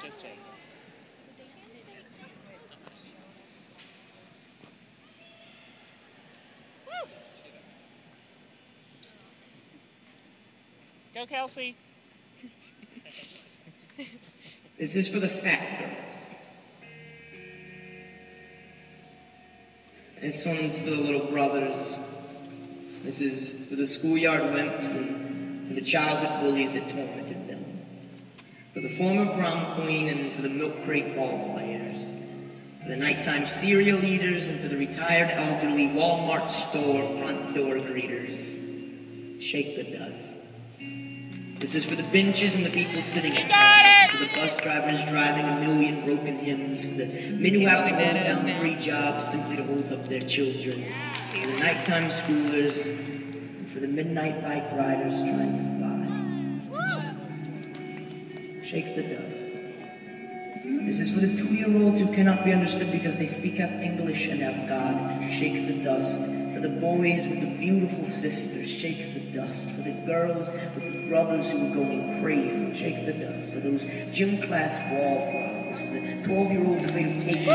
just Jake. Go, Kelsey. This is for the fat girls. This one's for the little brothers. This is for the schoolyard wimps and for the childhood bullies that tormented them. For the former prom queen and for the milk crate ball players. For the nighttime cereal eaters and for the retired elderly Walmart store front door greeters. Shake the dust. This is for the benches and the people sitting at home. For the bus drivers driving a million broken hymns. For the men who have to hold down 3 jobs simply to hold up their children. For the nighttime schoolers. And for the midnight bike riders trying to fly. Shake the dust. This is for the 2-year-olds who cannot be understood because they speak half English and half God. Shake the dust. For the boys with the beautiful sisters, shake the dust. For the girls with the brothers who are going crazy, shake the dust. For those gym class wallflowers, the 12-year-olds afraid of taking it.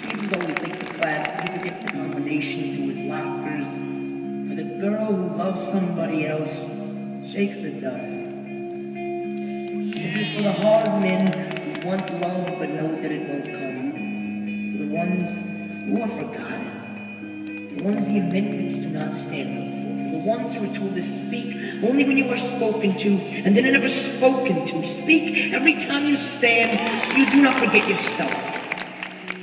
He was always late to class because he forgets the combination to his lockers. For the girl who loves somebody else, shake the dust. This is for the hard men who want love but know that it won't come. For the ones who are forgotten. The ones the amendments do not stand up for. For the ones who are told to speak only when you are spoken to, and then are never spoken to. Speak every time you stand, so you do not forget yourself.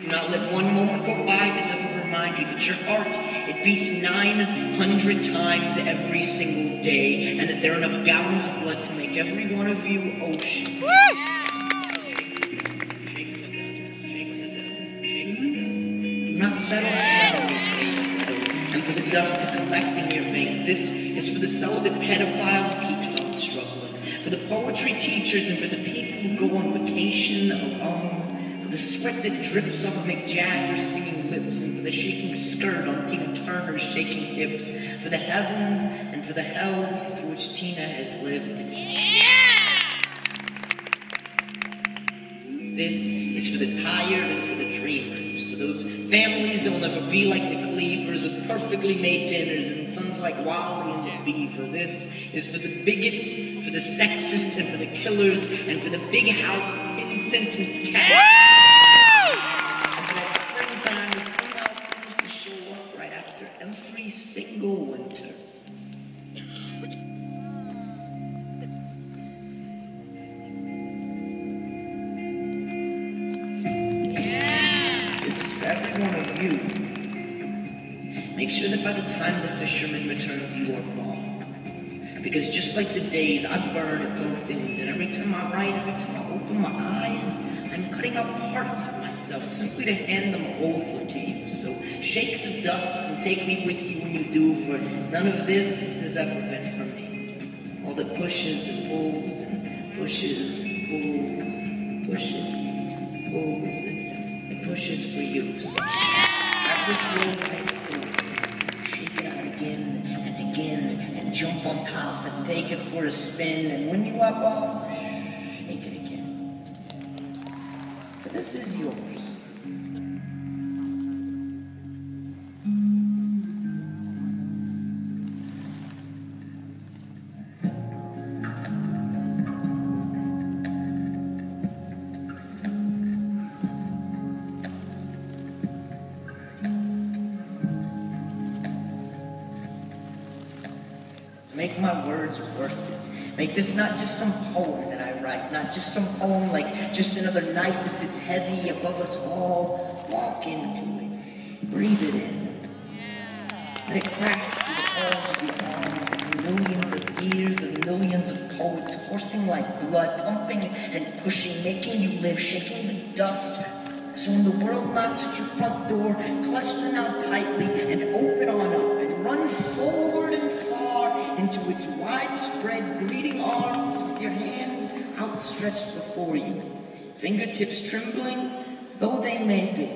Do not let one moment go by that doesn't remind you that your heart, it beats 900 times every single day, and that there are enough gallons of blood to make every one of you ocean. Do not settle for this face. And for the dust to collect in your veins. This is for the celibate pedophile who keeps on struggling. For the poetry teachers and for the people who go on vacation alone. For the sweat that drips off of Mick Jagger's singing lips. And for the shaking skirt on Tina Turner's shaking hips. For the heavens and for the hells through which Tina has lived. This is for the tired and for the dreamers, for those families that will never be like the Cleavers with perfectly made dinners and sons like Wally and the Beaver. This is for the bigots, for the sexists and for the killers, and for the big house in-sentence cats. And for that springtime that somehow seems to show up right after every single winter. This is for every one of you. Make sure that by the time the fisherman returns, you are gone. Because just like the days, I burn at both ends, and every time I write, every time I open my eyes, I'm cutting out parts of myself simply to hand them over to you. So shake the dust and take me with you when you do, for none of this has ever been for me. All the pushes and pulls and pushes and pulls and pushes and pulls and pushes for you. So grab this roll right forward, shake it out again and again, and jump on top and take it for a spin. And when you hop off, shake it again. For this is yours. Make my words worth it. Make this not just some poem that I write, not just some poem like just another night that sits heavy above us all. Walk into it. Breathe it in. Let it crash through the halls of the arms of millions of years of millions of poets, coursing like blood, pumping and pushing, making you live, shaking the dust. So when the world knocks at your front door, clutch the knot tightly and open on up and run forward and far into its widespread greeting arms with your hands outstretched before you, fingertips trembling though they may be.